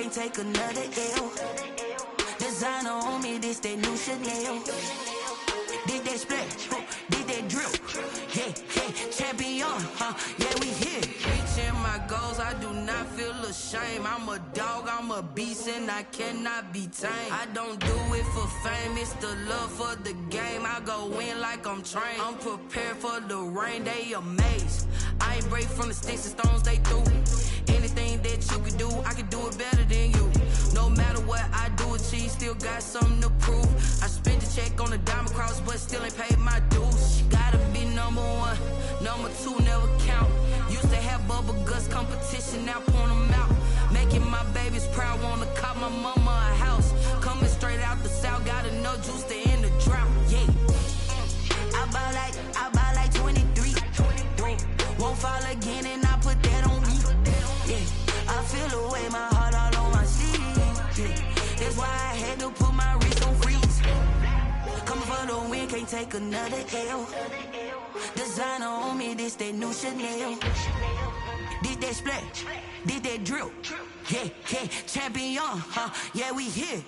can't take another L. Designer on me, this that new Chanel. Did that splash, did that drip. Yeah, yeah, champion, yeah, we here. Reaching my goals, I do not feel ashamed. I'm a dog, I'm a beast, and I cannot be tamed. I don't do it for fame, it's the love for the game. I go in like I'm trained. I'm prepared for the rain, they amazed. I ain't break from the sticks and stones they threw. Anything that you can do, I can do it better than you. No matter what I do, achieve, still got something to prove. I spent the check on the diamond cross, but still ain't paid my dues. Gotta be number one, number two never count. Used to have bubble guts competition, now point them out. Making my babies proud, wanna cop my mama a house. Coming straight out the south, got enough juice to end the drought. Yeah, I buy like 23. Won't fall again, and I put that on me. Yeah, I feel the way, my heart all on my sleeve. Yeah, that's why I had to put my wrist on freeze. Coming for the win, can't take another L. Designer on me, this that new Chanel. Did that splash, did that drip. Yeah, yeah, champion, yeah, we here.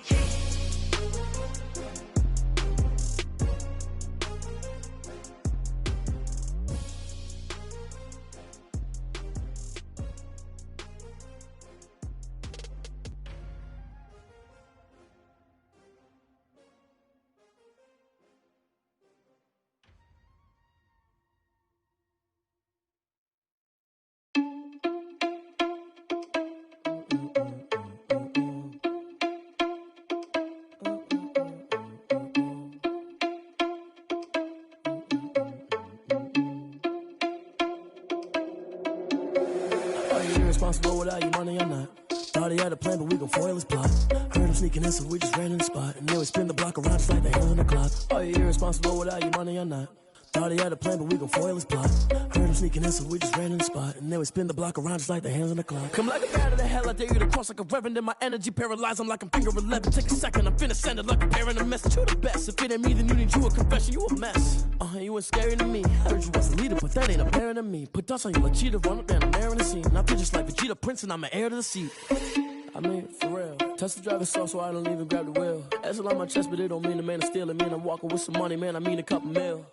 Irresponsible without your money or not. Thought he had a plan, but we gon' foil his plot. Heard him sneaking in, so we just ran in the spot. And then we spin the block around just like the hands on the clock. Are you irresponsible without your money or not? Thought he had a plan, but we gon' foil his plot. Heard him sneaking in, so we just ran in the spot. And then we spin the block around just like the hands on the clock. Come like a bat of the hell, I dare you to cross like a reverend. In my energy paralyzed, I'm like I'm finger 11. Take a second, I'm finna send it like a parent a message. You the best, if it ain't me, then you need you a confession. You a mess, you ain't scary to me. Heard you was a leader, but that ain't apparent to me. Put dust on you like cheetah, run up down the air in the scene. I feel just like Vegeta Prince, and I'm an heir to the seat. I mean, for real. Touch the driver's soft, so I don't even grab the wheel. That's on my chest, but it don't mean the man is stealing. Man, I'm walking with some money, man, I mean a couple mil.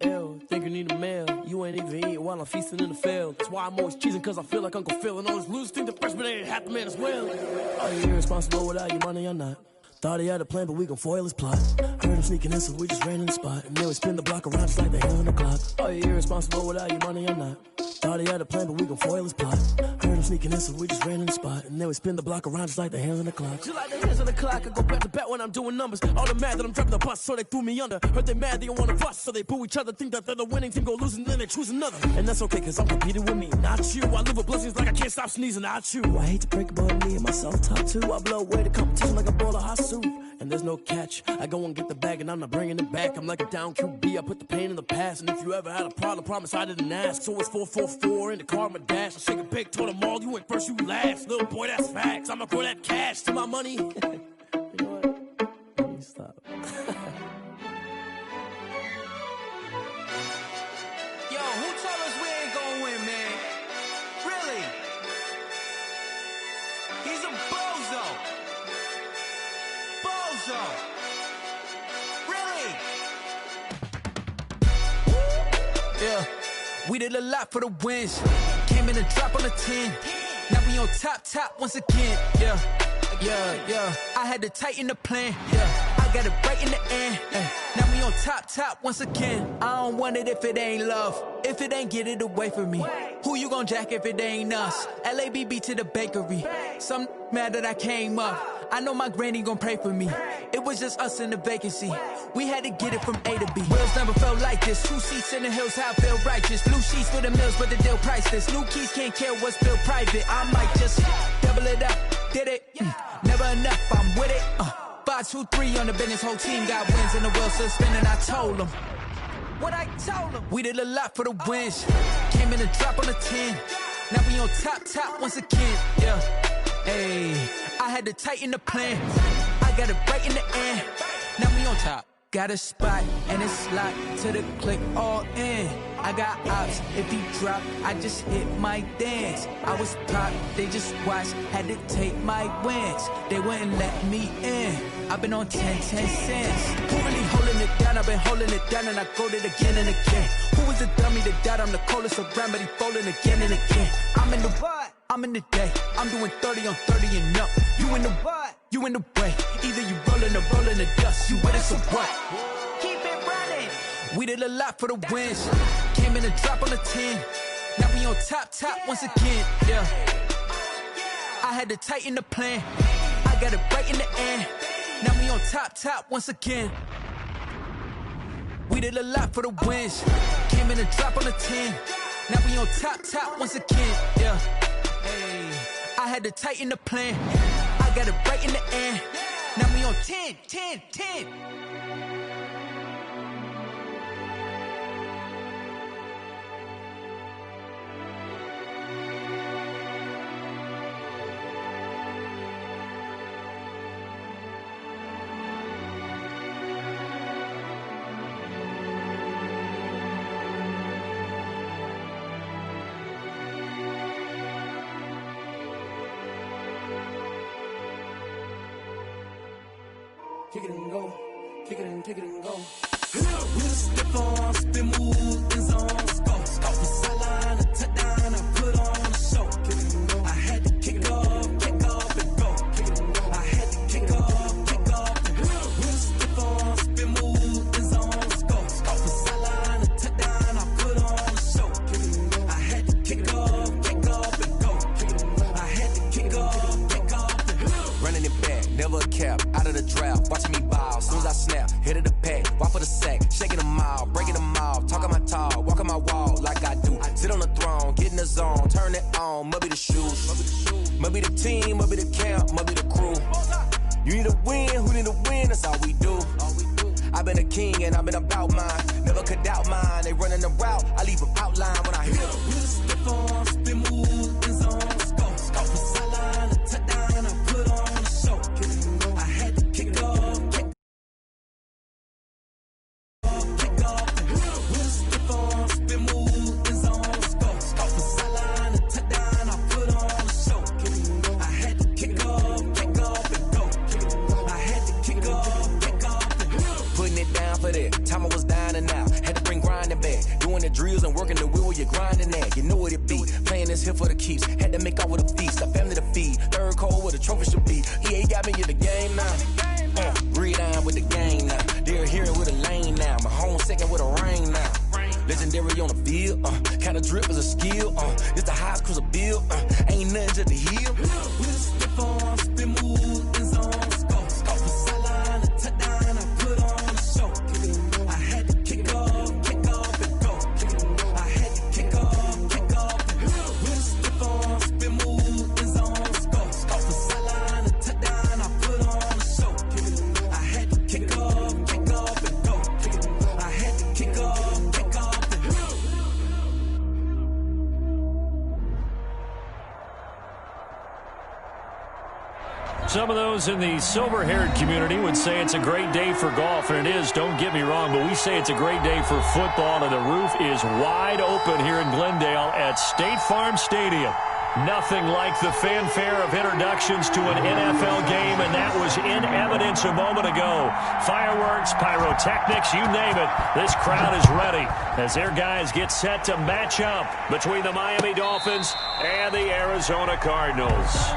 Ew, think you need a meal. You ain't even eating while I'm feasting in the field. That's why I'm always cheesing, cause I feel like Uncle Phil. And all those losers think the freshman ain't half the man as well. Are you irresponsible without your money or not? Thought he had a plan, but we gon' foil his plot. Heard him sneaking in, so we just ran in the spot. And then we spin the block around just like the hands on the clock. Are you irresponsible without your money or not? Thought he had a plan, but we gon' foil his plot. Heard him sneaking in, so we just ran in the spot. And then we spin the block around just like the hands on the clock. Just like the hands on the clock, I go back to back when I'm doing numbers. All the mad that I'm driving the bus, so they threw me under. Heard they mad, they don't wanna bust, so they boo each other. Think that they're the winning team, go losing, then they choose another. And that's okay, cause I'm competing with me, not you. I live with blessings like I can't stop sneezing, not you. I hate to break it, but me and myself top two. I blow away the competition like a bowl of hot soup. And there's no catch. I go and get the bag and I'm not bringing it back. I'm like a down QB, I put the pain in the past. And if you ever had a problem, promise I didn't ask. So it's 444 in the car, my dash. I shake a big, told them all, you ain't first, you last. Little boy, that's facts. I'ma grow that cash to my money. You know what? Let me stop. Yo, who told us we ain't gonna win, man? Really? He's a bozo. Bozo. Really? Yeah, we did a lot for the wins. Came in a drop on a 10. Now we on top once again. Yeah. I had to tighten the plan. Yeah, I got it right in the end. Now we on top once again. I don't want it if it ain't love. If it ain't, get it away from me. Who you gon' jack if it ain't us? LABB to the bakery. Some mad that I came up. I know my granny gon' pray for me. It was just us in the vacancy. We had to get it from A to B. Wheels never felt like this. 2 seats in the hills, how I feel righteous. Blue sheets for the mills, but the deal priceless. New keys can't care what's still private. I might just double it up. Did it? Never enough, I'm with it. 5, 2, 3 on the business. Whole team got wins and the wheels still spinning. I told them what I told them. We did a lot for the wins. Came in a drop on a 10. Now we on top once again. Yeah. Hey, I had to tighten the plan. I got it right in the end. Now we on top. Got a spot and it's locked to the click all in. I got ops, if he drop, I just hit my dance. I was popped, they just watched, had to take my wins. They wouldn't let me in, I've been on 10 cents. Who really holding it down? I've been holding it down and I go it again and again. Who was the dummy that died? I'm the coldest around, but he folding again and again. I'm in the what? I'm in the day, I'm doing 30 on 30 and up. You in the what? You in the way, either you rolling or rolling the dust. You with us or what? Keep it running. We did a lot for the wins. Came in a drop on the 10. Now we on top once again, yeah. I had to tighten the plan. I got it right in the end. Now we on top once again. We did a lot for the wins. Came in a drop on the 10. Now we on top once again, yeah. Hey, I had to tighten the plan. I got it right in the end. Now we on 10. Kick it and go, kick it and go. With a stiff arm, spin move, in zone, scope. Off the sideline, a touchdown, I put on a show. I had to kick off and go. I had to kick off and go. With a stiff arm, spin move, in zone, scope. Off the sideline, a touchdown, I put on a show. I had to kick off and go. I had to kick off and go. Running it back, never a cap, out of the draft, watching me ball. Soon as I snap, hit of the pack, walk for the sack, shaking them all, breaking them all, talking my talk, walking my wall like I do. Sit on the throne, get in the zone, turn it on, must be the shoes, must be the team, must be the camp, must be the crew. You need to win, who need to win, that's all we do. I've been a king and I've been about mine, never could doubt mine. They running the route, I leave them outline when I hit them. With a stiff arm, spin move, in zone, scope. Off the sideline, a touchdown, I put on a show. I had to kick off, with a stiff arm, spin move, in zone, scope. Off the sideline, a touchdown, I put on a show. I had to kick off and go. I had to kick off and go. Putting it down for that, time I was down and out. Had to bring grinding back, doing the drills and working the wheel where you're grinding at. You know what it be, playing this here for the keeps. Had to make off with a feast, a family to feed. Third cold where the trophy should be. EA got me in the game now. Breathe down with the game now. They're here with a lane now. My home second with a rain now. Legendary on the field, kinda drip is a skill. It's the highest cruiser bill, ain't nothing to the hill. With a stiff arm, spin move, in zone, scope. Off the sideline, a touchdown, I put on a show. I had to kick off and go. I had to kick off and go. With a stiff arm, spin move, in zone, scope. Off the sideline, a touchdown, I put on a show. I had to kick off and go. I had to kick off and go. Some of those in the silver-haired community would say it's a great day for golf, and it is, don't get me wrong, but we say it's a great day for football, and the roof is wide open here in Glendale at State Farm Stadium. Nothing like the fanfare of introductions to an NFL game, and that was in evidence a moment ago. Fireworks, pyrotechnics, you name it. This crowd is ready as their guys get set to match up between the Miami Dolphins and the Arizona Cardinals.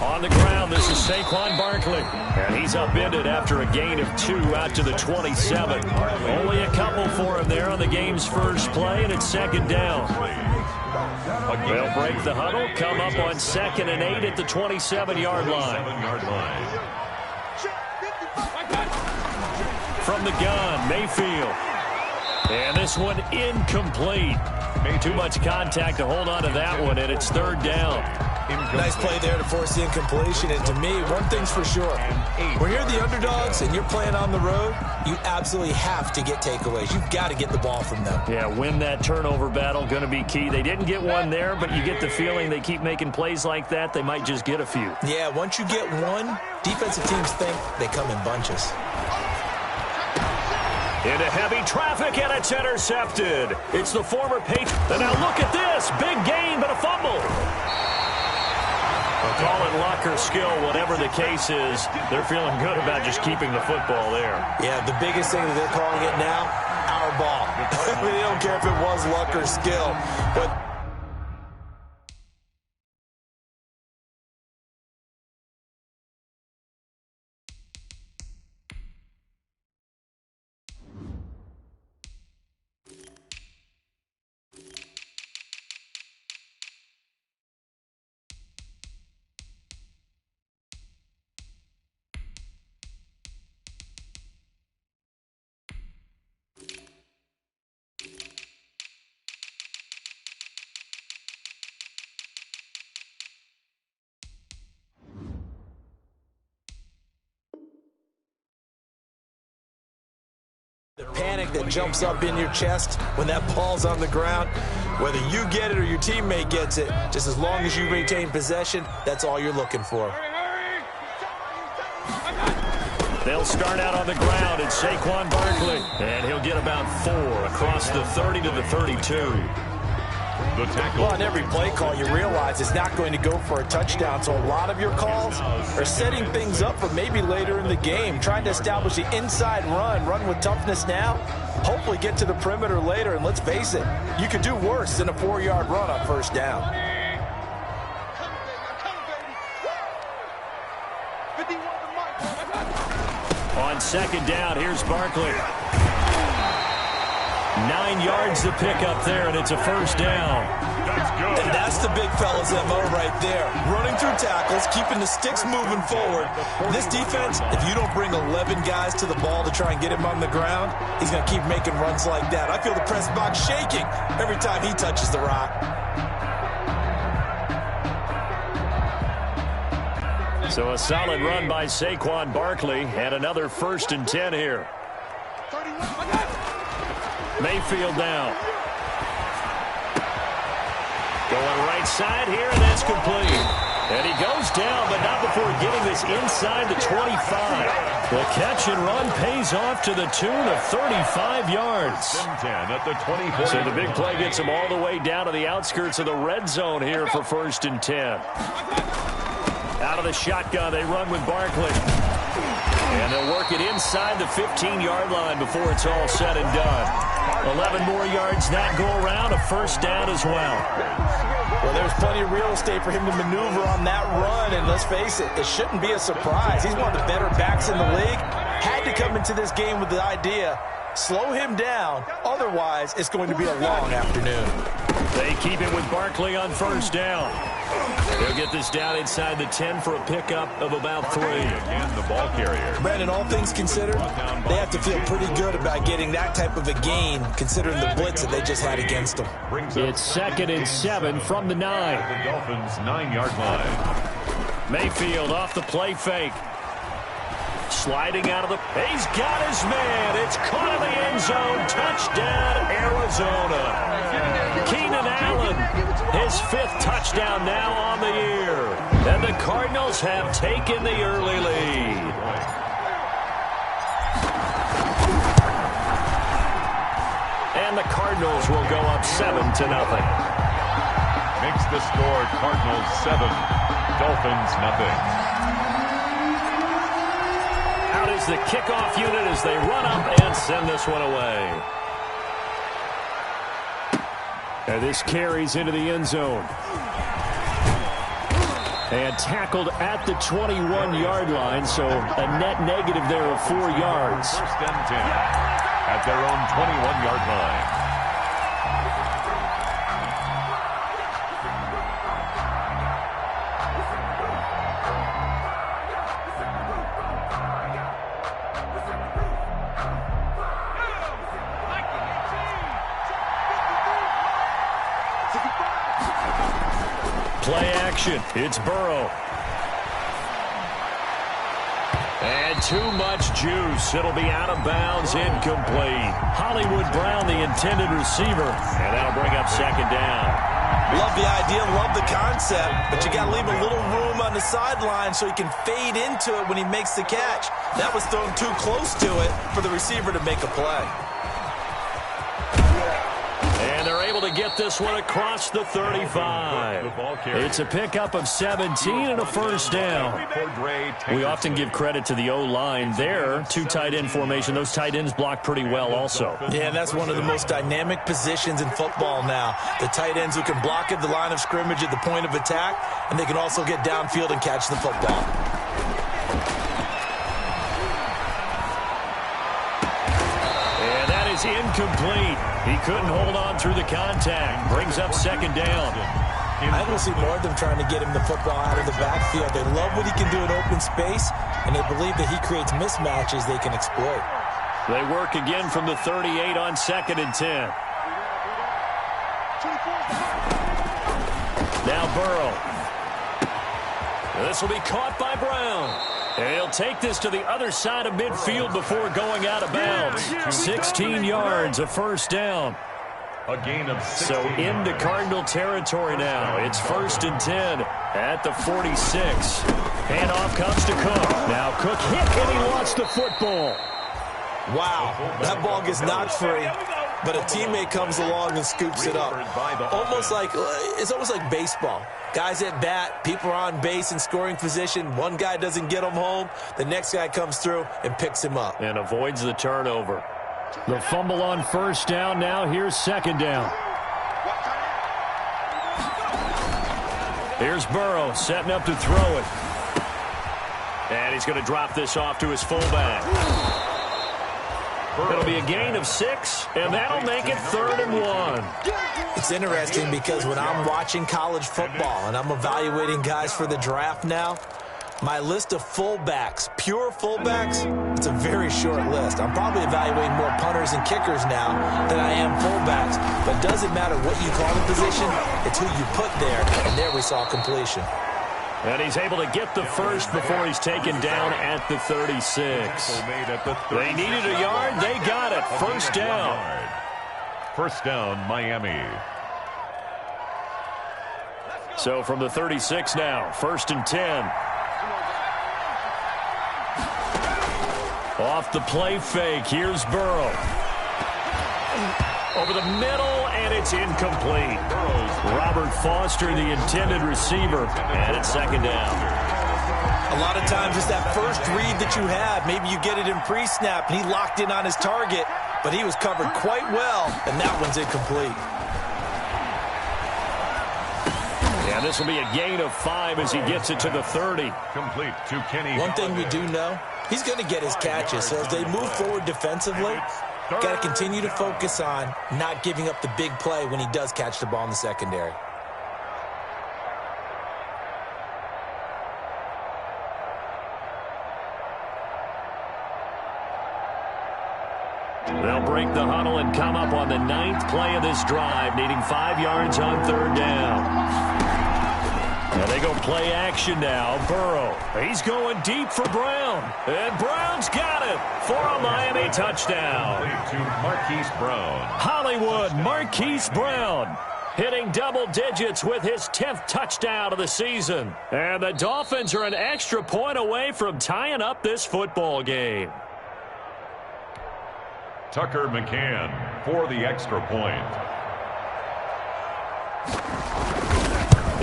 On the ground, this is Saquon Barkley, and he's upended after a gain of 2 out to the 27. Only a couple for him there on the game's first play, and it's second down. They'll break the huddle, come up on 2nd and 8 at the 27-yard line. From the gun, Mayfield. And this one incomplete. Too much contact to hold on to that one, and it's third down. Nice play there to force the incompletion. And to me, one thing's for sure. When you're the underdogs and you're playing on the road, you absolutely have to get takeaways. You've got to get the ball from them. Yeah, win that turnover battle, going to be key. They didn't get one there, but you get the feeling they keep making plays like that, they might just get a few. Yeah, once you get one, defensive teams think they come in bunches. Into heavy traffic, and it's intercepted. It's the former Patriot. And now look at this. Big gain, but a fumble. Well, call it luck or skill, whatever the case is. They're feeling good about just keeping the football there. Yeah, the biggest thing that they're calling it now, our ball. I mean, they don't care if it was luck or skill. But the panic that jumps up in your chest when that ball's on the ground, whether you get it or your teammate gets it, just as long as you retain possession, that's all you're looking for. They'll start out on the ground. It's Saquon Barkley, and he'll get about 4 across the 30 to the 32. Well, on every play call, you realize it's not going to go for a touchdown, so a lot of your calls are setting things up for maybe later in the game, trying to establish the inside run with toughness now, hopefully get to the perimeter later, and let's face it, you could do worse than a 4-yard run on first down. On second down, here's Barkley. 9 yards to pick up there, and it's a first down. And that's the big fella's MO right there. Running through tackles, keeping the sticks moving forward. This defense, if you don't bring 11 guys to the ball to try and get him on the ground, he's going to keep making runs like that. I feel the press box shaking every time he touches the rock. So a solid run by Saquon Barkley, and another 1st and 10 here. Mayfield down. Going right side here, and that's complete. And he goes down, but not before getting this inside the 25. The catch and run pays off to the tune of 35 yards. So the big play gets him all the way down to the outskirts of the red zone here for 1st and 10. Out of the shotgun, they run with Barkley. And they'll work it inside the 15-yard line before it's all said and done. 11 more yards that go around, a first down as well. Well, there's plenty of real estate for him to maneuver on that run, and let's face it, it shouldn't be a surprise. He's one of the better backs in the league. Had to come into this game with the idea, slow him down, otherwise it's going to be a long afternoon. They keep it with Barkley on first down. They'll get this down inside the 10 for a pickup of about 3. And the ball carrier. Brandon, all things considered, they have to feel pretty good about getting that type of a gain, considering the blitz that they just had against them. It's 2nd and 7 from the 9. The Dolphins' 9-yard line. Mayfield off the play fake. Sliding out of the... He's got his man. It's caught in the end zone. Touchdown, Arizona. Keenan Allen, his 5th touchdown now on the year. And the Cardinals have taken the early lead. And the Cardinals will go up 7-0. Makes the score Cardinals 7, Dolphins nothing. Out is the kickoff unit as they run up and send this one away. And this carries into the end zone. And tackled at the 21-yard line, so a net negative there of 4 yards. 1st and 10 at their own 21-yard line. Play action. It's Burrow. And too much juice. It'll be out of bounds, incomplete. Hollywood Brown, the intended receiver. And that'll bring up second down. Love the idea, love the concept, but you got to leave a little room on the sideline so he can fade into it when he makes the catch. That was thrown too close to it for the receiver to make a play. And they're able to get this one across the 35. It's a pickup of 17 and a first down. We often give credit to the O-line there. Two tight end formation. Those tight ends block pretty well also. Yeah, and that's one of the most dynamic positions in football now. The tight ends who can block at the line of scrimmage at the point of attack, and they can also get downfield and catch the football. Incomplete. He couldn't hold on through the contact. Brings up second down. I will see more of them trying to get him the football out of the backfield. They love what he can do in open space, and they believe that he creates mismatches they can exploit. They work again from the 38 on 2nd and 10. Now Burrow. This will be caught by Brown. And he'll take this to the other side of midfield before going out of bounds. 16 yards, a first down. A gain of 16. So into Cardinal territory now. It's 1st and 10 at the 46. Handoff comes to Cook. Now Cook hit and he lost the football. Wow, that ball gets knocked free, but a teammate comes along and scoops it up. It's almost like baseball. Guys at bat, people are on base in scoring position. One guy doesn't get him home. The next guy comes through and picks him up. And avoids the turnover. The fumble on first down. Now here's second down. Here's Burrow setting up to throw it. And he's going to drop this off to his fullback. It'll be a gain of 6, and that'll make it 3rd and 1. It's interesting because when I'm watching college football and I'm evaluating guys for the draft now, my list of fullbacks, pure fullbacks, it's a very short list. I'm probably evaluating more punters and kickers now than I am fullbacks. But it doesn't matter what you call the position, it's who you put there, and there we saw completion. And he's able to get the first before he's taken down at the 36. They needed a yard. They got it. First down. First down, Miami. So from the 36 now, 1st and 10. Off the play fake. Here's Burrow. Over the middle, and it's incomplete. Robert Foster, the intended receiver, and it's second down. A lot of times it's that first read that you have. Maybe you get it in pre-snap, and he locked in on his target, but he was covered quite well, and that one's incomplete. Yeah, this will be a gain of 5 as he gets it to the 30. Complete to Kenny. One thing we do know, he's going to get his catches, so as they move forward defensively, got to continue to focus on not giving up the big play when he does catch the ball in the secondary. They'll break the huddle and come up on the 9th play of this drive, needing 5 yards on 3rd down. And they go play action now. Burrow, he's going deep for Brown. And Brown's got it for a Miami touchdown. To Marquise Brown. Hollywood Marquise Brown hitting double digits with his 10th touchdown of the season. And the Dolphins are an extra point away from tying up this football game. Tucker McCann for the extra point.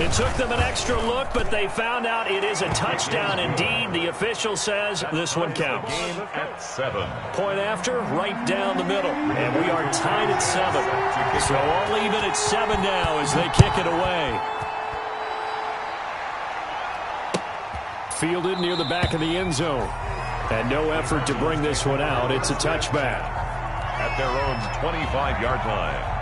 It took them an extra look, but they found out it is a touchdown indeed. The official says this one counts. Game at 7. Point after, right down the middle. And we are tied at 7. So all even at 7 now as they kick it away. Fielded near the back of the end zone. And no effort to bring this one out. It's a touchback. At their own 25-yard line.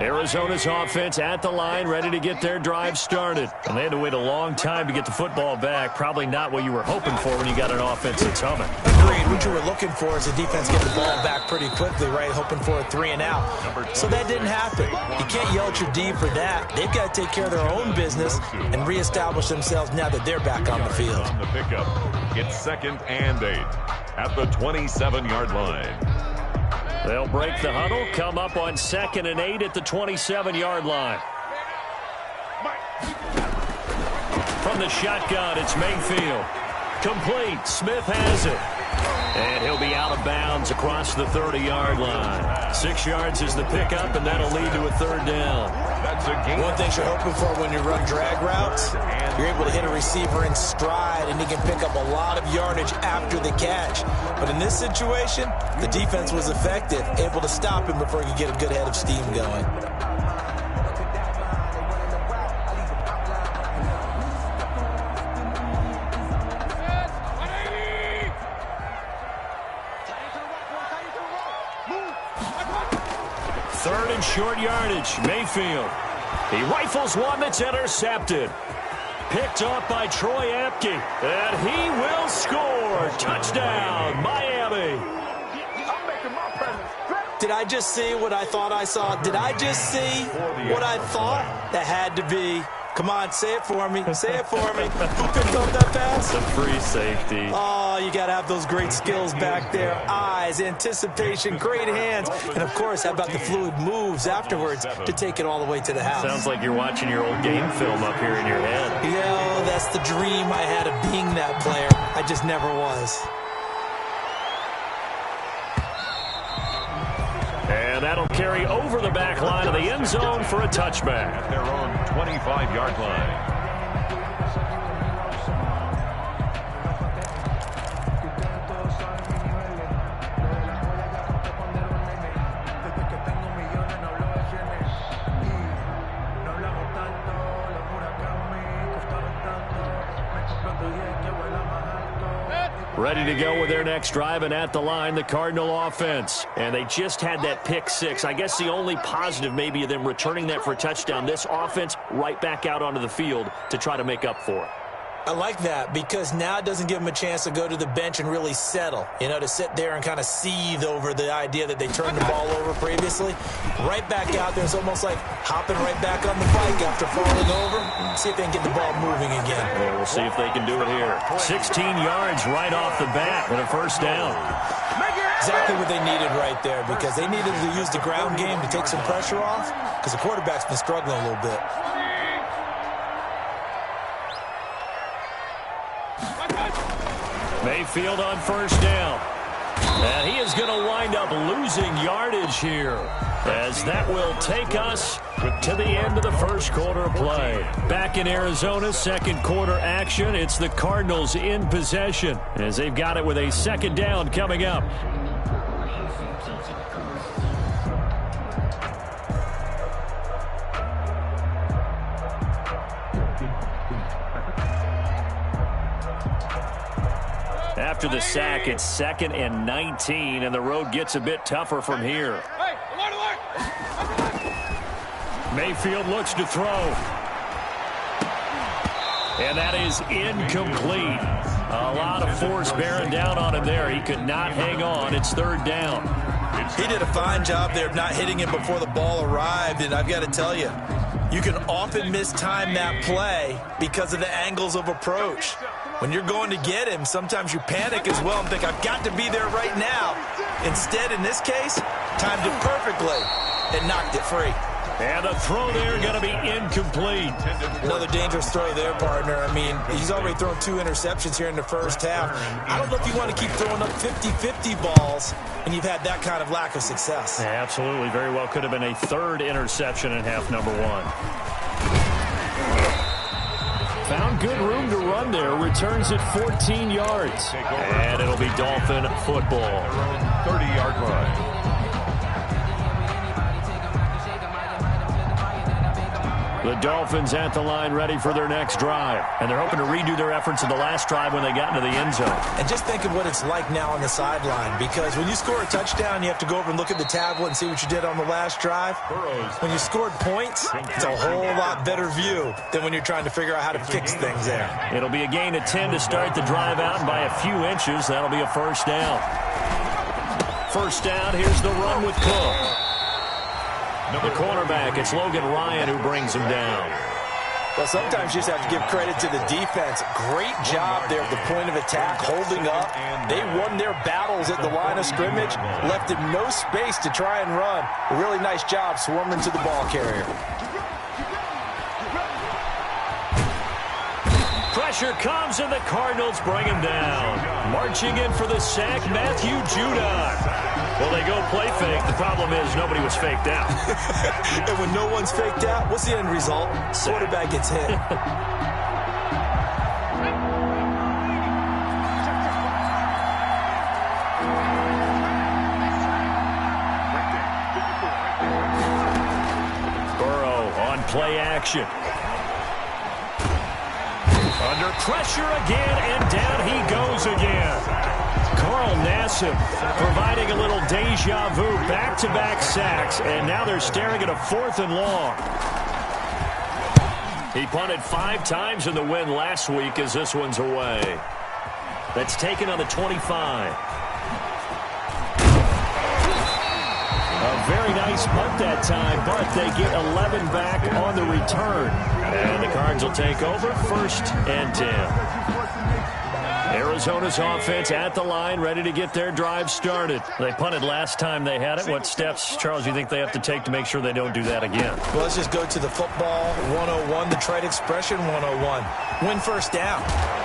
Arizona's offense at the line, ready to get their drive started. And they had to wait a long time to get the football back. Probably not what you were hoping for when you got an offense that's humming. Agreed. What you were looking for is the defense get the ball back pretty quickly, right? Hoping for a 3 and out. So that didn't happen. You can't yell at your D for that. They've got to take care of their own business and reestablish themselves now that they're back on the field. On the pickup, it's 2nd and 8 at the 27-yard line. They'll break the huddle, come up on 2nd and 8 at the 27-yard line. From the shotgun, it's Mayfield. Complete. Smith has it. And he'll be out of bounds across the 30-yard line. 6 yards is the pickup, and that'll lead to a 3rd down. That's a game. One thing you're hoping for when you run drag routes, you're able to hit a receiver in stride, and he can pick up a lot of yardage after the catch. But in this situation, the defense was effective, able to stop him before he could get a good head of steam going. Third and short yardage. Mayfield. He rifles one that's intercepted. Picked up by Troy Apke. And he will score. Touchdown, Miami. Did I just see what I thought I saw? Did I just see what I thought? That had to be. Come on, say it for me. Say it for me. Who picked up that pass? The free safety. Oh, you got to have those great skills back there. Eyes, anticipation, great hands. And, of course, how about the fluid moves afterwards to take it all the way to the house? Sounds like you're watching your old game film up here in your head. Yeah, that's the dream I had of being that player. I just never was. And that'll carry over the back line of the end zone for a touchback. At their own 25-yard line. Ready to go with their next drive, and at the line, the Cardinal offense. And they just had that pick six. I guess the only positive maybe of them returning that for a touchdown. This offense right back out onto the field to try to make up for it. I like that because now it doesn't give them a chance to go to the bench and really settle, to sit there and kind of seethe over the idea that they turned the ball over previously. Right back out there, it's almost like hopping right back on the bike after falling over. See if they can get the ball moving again. Yeah, we'll see if they can do it here. 16 yards right off the bat and a first down. Exactly what they needed right there because they needed to use the ground game to take some pressure off because the quarterback's been struggling a little bit. Mayfield on first down. And he is going to wind up losing yardage here as that will take us to the end of the first quarter of play. Back in Arizona, second quarter action. It's the Cardinals in possession as they've got it with a second down coming up. After the sack, it's 2nd and 19, and the road gets a bit tougher from here. Mayfield looks to throw. And that is incomplete. A lot of force bearing down on him there. He could not hang on. It's third down. He did a fine job there of not hitting it before the ball arrived, and I've got to tell you, you can often mistime that play because of the angles of approach. When you're going to get him, sometimes you panic as well and think, I've got to be there right now. Instead, in this case, timed it perfectly and knocked it free. And the throw there going to be incomplete. Another dangerous throw there, partner. I mean, he's already thrown 2 interceptions here in the first half. I don't know if you want to keep throwing up 50-50 balls when you've had that kind of lack of success. Yeah, absolutely. Very well could have been a third interception in half number 1. Found good room to run there. Returns at 14 yards. And it'll be Dolphin football. 30-yard line. The Dolphins at the line ready for their next drive. And they're hoping to redo their efforts in the last drive when they got into the end zone. And just think of what it's like now on the sideline, because when you score a touchdown, you have to go over and look at the tablet and see what you did on the last drive. When you scored points, it's a whole lot better view than when you're trying to figure out how to fix things there. It'll be a gain of 10 to start the drive out, and by a few inches, that'll be a first down. First down, here's the run with Cook. The cornerback, it's Logan Ryan who brings him down. Well, sometimes you just have to give credit to the defense. Great job there at the point of attack, holding up. They won their battles at the line of scrimmage, left him no space to try and run. A really nice job swarming to the ball carrier. Pressure comes, and the Cardinals bring him down. Marching in for the sack, Matthew Judon. Well, they go play fake. The problem is nobody was faked out. And when no one's faked out, what's the end result? Quarterback gets hit. Burrow on play action. Under pressure again, and down he goes again. Carl Nassib providing a little deja vu, back-to-back sacks, and now they're staring at a 4th and long. He punted 5 times in the win last week as this one's away. That's taken on the 25. A very nice punt that time, but they get 11 back on the return. And the Cards will take over, 1st and 10. Arizona's offense at the line, ready to get their drive started. They punted last time they had it. What steps, Charles, do you think they have to take to make sure they don't do that again? Well, let's just go to the football 101, the trade expression 101. Win first down.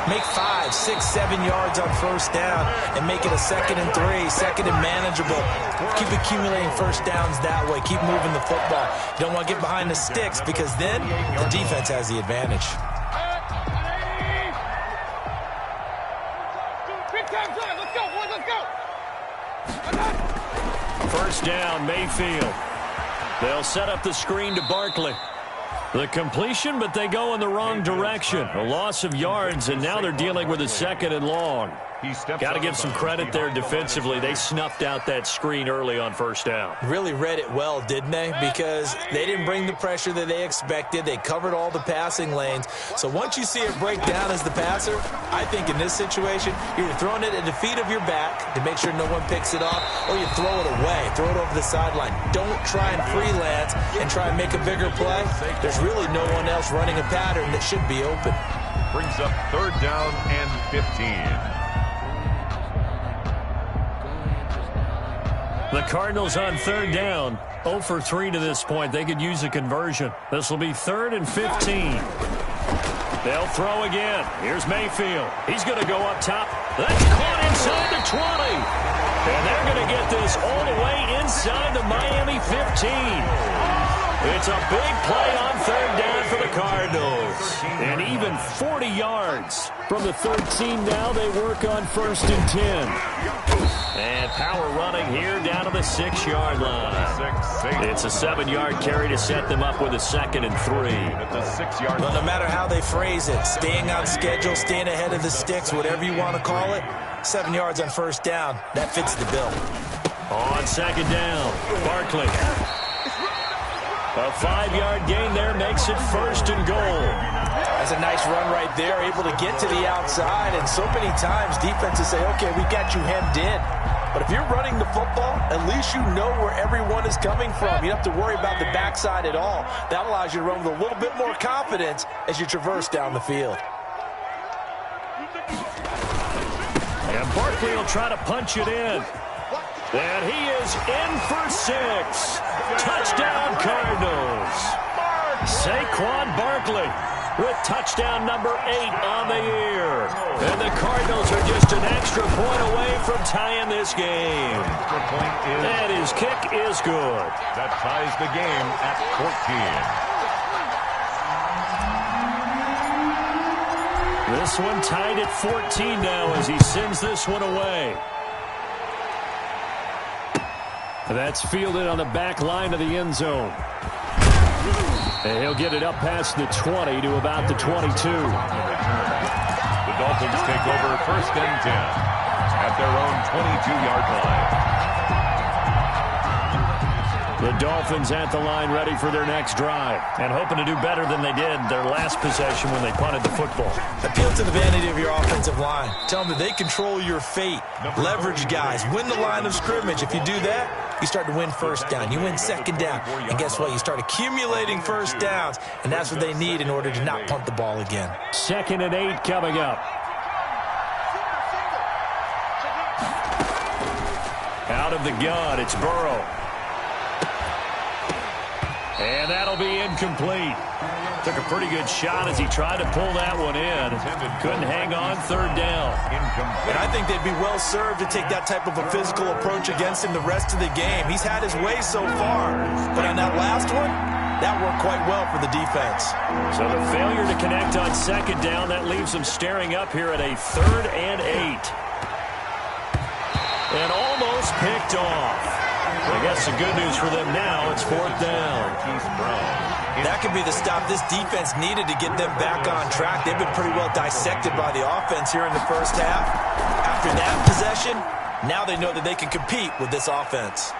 Make 5, 6, 7 yards on first down and make it a 2nd and 3, 2nd and manageable. Keep accumulating first downs that way. Keep moving the football. You don't want to get behind the sticks because then the defense has the advantage. First down, Mayfield. They'll set up the screen to Barkley. The completion, but they go in the wrong direction. A loss of yards, and now they're dealing with a 2nd and long. Got to give some credit there defensively. They snuffed out that screen early on first down. Really read it well, didn't they? Because they didn't bring the pressure that they expected. They covered all the passing lanes. So once you see it break down as the passer, I think in this situation, you're throwing it at the feet of your back to make sure no one picks it off, or you throw it away, throw it over the sideline. Don't try and freelance and try and make a bigger play. There's really no one else running a pattern that should be open. Brings up 3rd down and 15. The Cardinals on 3rd down, 0 for 3 to this point. They could use a conversion. This will be 3rd and 15. They'll throw again. Here's Mayfield. He's going to go up top. That's caught inside the 20. And they're going to get this all the way inside the Miami 15. It's a big play on 3rd down for the Cardinals. And even 40 yards from the 13 now. They work on 1st and 10. And power running here down to the 6-yard line. It's a 7-yard carry to set them up with a 2nd and 3. Well, no matter how they phrase it, staying on schedule, staying ahead of the sticks, whatever you want to call it, 7 yards on 1st down, that fits the bill. On 2nd down, Barkley. A 5-yard gain there makes it 1st and goal. That's a nice run right there, able to get to the outside. And so many times defenses say, okay, we got you hemmed in. But if you're running the football, at least you know where everyone is coming from. You don't have to worry about the backside at all. That allows you to run with a little bit more confidence as you traverse down the field. And Barkley will try to punch it in. And he is in for 6. Touchdown, Cardinals. Saquon Barkley with touchdown number 8 on the year. And the Cardinals are just an extra point away from tying this game. And his kick is good. That ties the game at 14. This one tied at 14 now as he sends this one away. That's fielded on the back line of the end zone. And he'll get it up past the 20 to about the 22. The Dolphins take over 1st and 10 at their own 22-yard line. The Dolphins at the line ready for their next drive and hoping to do better than they did their last possession when they punted the football. Appeal to the vanity of your offensive line. Tell them that they control your fate. Leverage guys. Win the line of scrimmage. If you do that, you start to win first down. You win second down. And guess what? You start accumulating first downs. And that's what they need in order to not punt the ball again. 2nd and 8 coming up. Out of the gun, it's Burrow. And that'll be incomplete. Took a pretty good shot as he tried to pull that one in. Couldn't hang on 3rd down. And I think they'd be well served to take that type of a physical approach against him the rest of the game. He's had his way so far. But on that last one, that worked quite well for the defense. So the failure to connect on 2nd down, that leaves them staring up here at a 3rd and 8. And almost picked off. I guess the good news for them now, it's 4th down. That could be the stop this defense needed to get them back on track. They've been pretty well dissected by the offense here in the first half. After that possession, now they know that they can compete with this offense.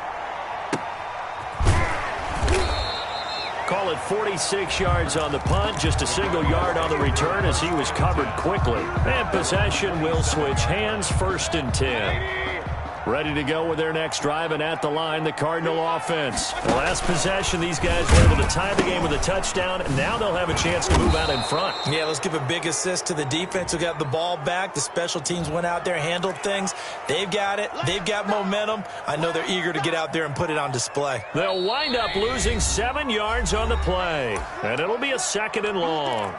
Call it 46 yards on the punt, just a single yard on the return as he was covered quickly. And possession will switch hands, 1st and 10. Ready to go with their next drive, and at the line, the Cardinal offense. The last possession, these guys were able to tie the game with a touchdown, and now they'll have a chance to move out in front. Yeah, let's give a big assist to the defense who got the ball back. The special teams went out there, handled things. They've got it. They've got momentum. I know they're eager to get out there and put it on display. They'll wind up losing 7 yards on the play, and it'll be a 2nd and long.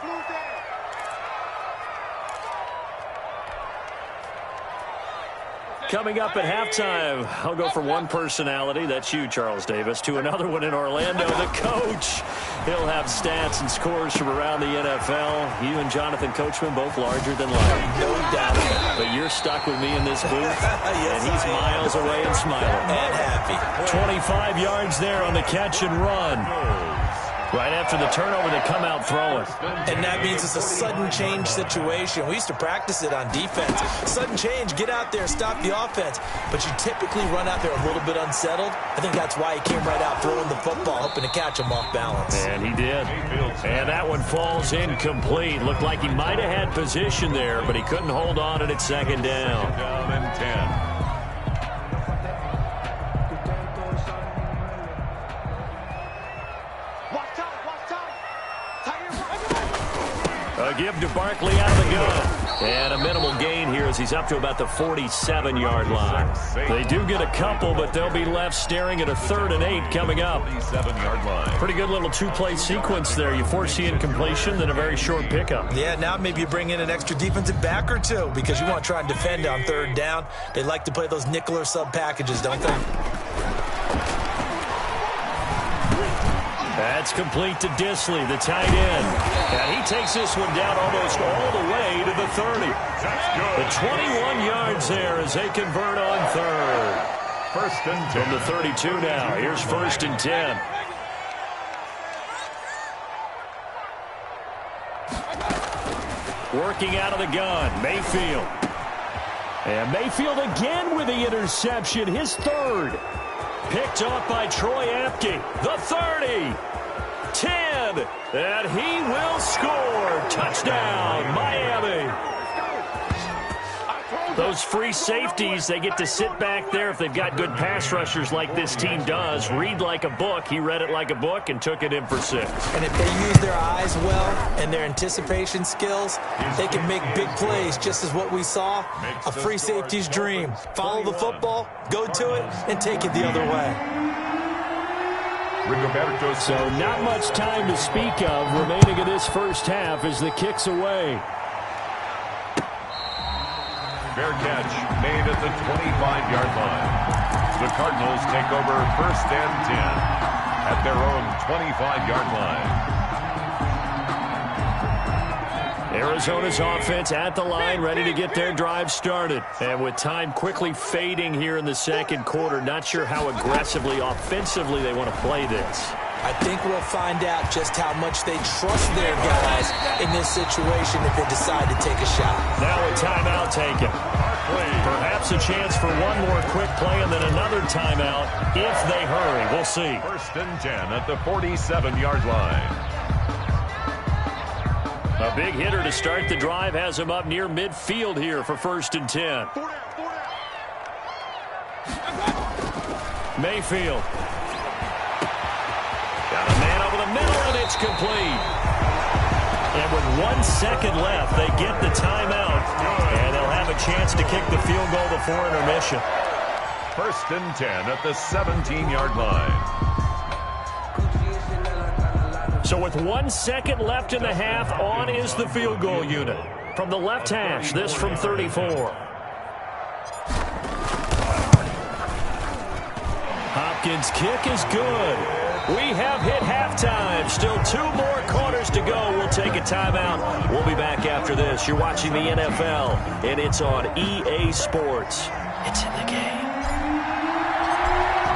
Coming up at halftime, I'll go from one personality, that's you, Charles Davis, to another one in Orlando, the coach. He'll have stats and scores from around the NFL. You and Jonathan Coachman both larger than life. No doubt about it. But you're stuck with me in this booth, yes, and he's miles away and smiling. And happy. 25 yards there on the catch and run. Right after the turnover, they come out throwing. And that means it's a sudden change situation. We used to practice it on defense. Sudden change, get out there, stop the offense. But you typically run out there a little bit unsettled. I think that's why he came right out throwing the football, hoping to catch him off balance. And he did. And that one falls incomplete. Looked like he might have had position there, but he couldn't hold on and it's 2nd down. Down and 10. A give to Barkley out of the gun. And a minimal gain here as he's up to about the 47-yard line. They do get a couple, but they'll be left staring at a 3rd and 8 coming up. 47-yard line. Pretty good little 2-play sequence there. You force the incompletion, then a very short pickup. Yeah, now maybe you bring in an extra defensive back or two because you want to try and defend on 3rd down. They like to play those nickel or sub packages, don't they? That's complete to Disley, the tight end. And he takes this one down almost all the way to the 30. The 21 yards there as they convert on 3rd. 1st and 10. From the 32 now. Here's 1st and 10. Working out of the gun, Mayfield. And Mayfield again with the interception, his 3rd. Picked off by Troy Apke. The 30. 10. And he will score. Touchdown, Miami. Those free safeties, they get to sit back there if they've got good pass rushers like this team does. Read like a book. He read it like a book and took it in for 6. And if they use their eyes well and their anticipation skills, they can make big plays, just as what we saw. A free safety's dream. Follow the football, go to it, and take it the other way. So not much time to speak of remaining in this first half as the kick's away. Fair catch made at the 25-yard line. The Cardinals take over 1st and 10 at their own 25-yard line. Arizona's offense at the line, ready to get their drive started. And with time quickly fading here in the 2nd quarter, not sure how aggressively, offensively they want to play this. I think we'll find out just how much they trust their guys in this situation if they decide to take a shot. Now a timeout taken. Perhaps a chance for one more quick play and then another timeout if they hurry. We'll see. 1st and 10 at the 47-yard line. A big hitter to start the drive has him up near midfield here for 1st and 10. Mayfield. Got a man over the middle, and it's complete. And with 1 second left, they get the timeout, and they'll have a chance to kick the field goal before intermission. 1st and 10 at the 17-yard line. So with 1 second left in the half, on is the field goal unit. From the left hash, this from 34. Hopkins' kick is good. We have hit halftime. Still 2 more quarters to go. We'll take a timeout. We'll be back after this. You're watching the NFL, and it's on EA Sports. It's in the game.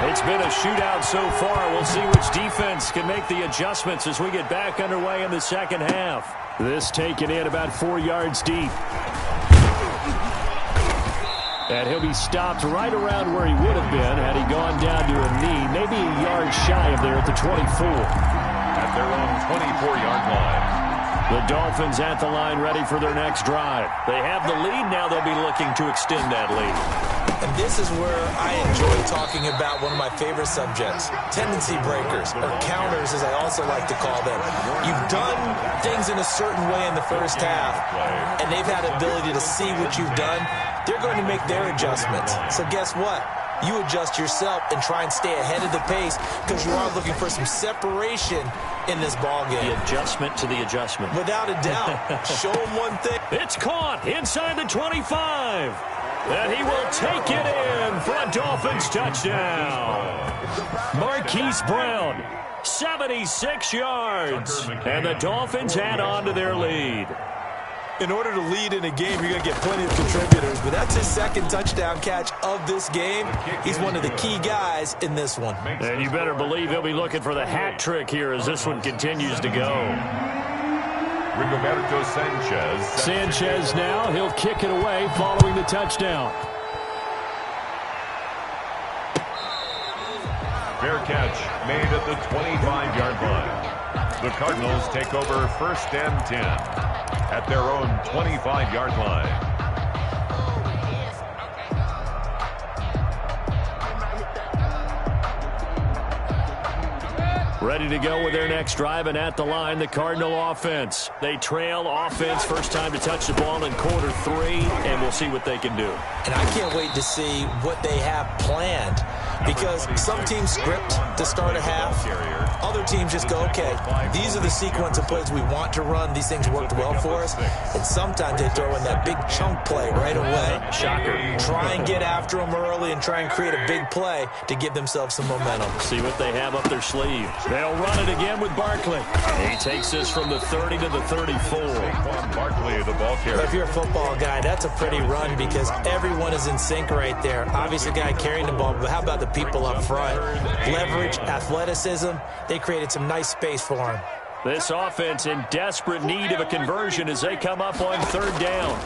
It's been a shootout so far. We'll see which defense can make the adjustments as we get back underway in the second half. This taken in about 4 yards deep. And he'll be stopped right around where he would have been had he gone down to a knee, maybe a yard shy of there at the 24. At their own 24-yard line. The Dolphins at the line ready for their next drive. They have the lead. Now they'll be looking to extend that lead. And this is where I enjoy talking about one of my favorite subjects, tendency breakers, or counters as I also like to call them. You've done things in a certain way in the first half, and they've had the ability to see what you've done. They're going to make their adjustments. So guess what? You adjust yourself and try and stay ahead of the pace because you are looking for some separation in this ball game. The adjustment to the adjustment. Without a doubt. Show them one thing. It's caught inside the 25. And he will take it in for a Dolphins touchdown. Marquise Brown, 76 yards. And the Dolphins add on to their lead. In order to lead in a game, you're going to get plenty of contributors, but that's his second touchdown catch of this game. He's one of the key guys in this one. And you better believe he'll be looking for the hat trick here as this one continues to go. Rigoberto Sanchez. Sanchez now, he'll kick it away following the touchdown. Fair catch made at the 25-yard line. The Cardinals take over 1st and 10 at their own 25-yard line. Ready to go with their next drive, and at the line, the Cardinal offense. They trail offense, first time to touch the ball in quarter 3, and we'll see what they can do. And I can't wait to see what they have planned, because some teams script to start a half. Other teams just go, okay, these are the sequence of plays we want to run. These things worked well for us. And sometimes they throw in that big chunk play right away. Shocker. Try and get after them early and try and create a big play to give themselves some momentum. See what they have up their sleeve. They'll run it again with Barkley. He takes this from the 30 to the 34. Barkley, the ball carrier. If you're a football guy, that's a pretty run because everyone is in sync right there. Obviously, the guy carrying the ball, but how about the people up front? Leverage, athleticism. They created some nice space for him. This offense in desperate need of a conversion as they come up on 3rd down.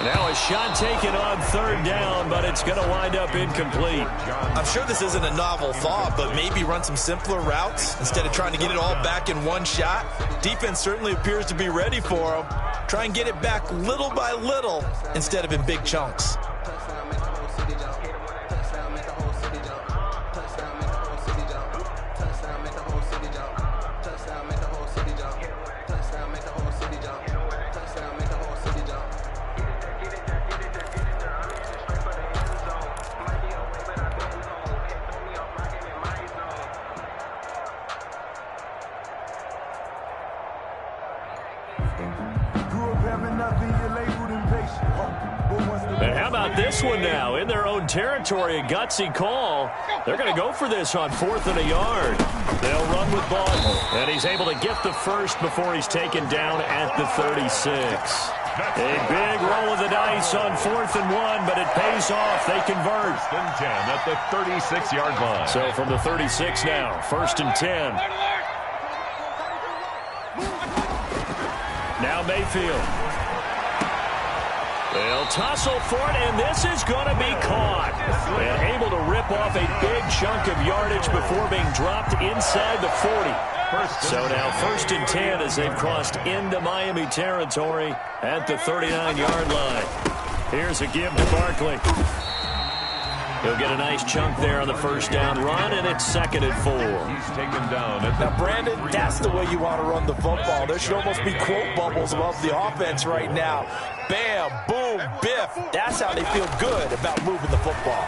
Now a shot taken on 3rd down, but it's going to wind up incomplete. I'm sure this isn't a novel thought, but maybe run some simpler routes instead of trying to get it all back in one shot. Defense certainly appears to be ready for them. Try and get it back little by little instead of in big chunks. about this one now? In their own territory, a gutsy call. They're going to go for this on 4th and a yard. They'll run with Barton, and he's able to get the first before he's taken down at the 36. A big roll of the dice on 4th and 1, but it pays off. They convert. 1st and 10 at the 36-yard line. So from the 36 now, 1st and 10. Now Mayfield. They'll tussle for it, and this is going to be caught. And able to rip off a big chunk of yardage before being dropped inside the 40. So now 1st and 10 as they've crossed into Miami territory at the 39-yard line. Here's a give to Barkley. He'll get a nice chunk there on the 1st down run, and it's 2nd and 4. He's taken down. Now, Brandon, that's the way you want to run the football. There should almost be quote bubbles above the offense right now. Bam, boom, biff. That's how they feel good about moving the football.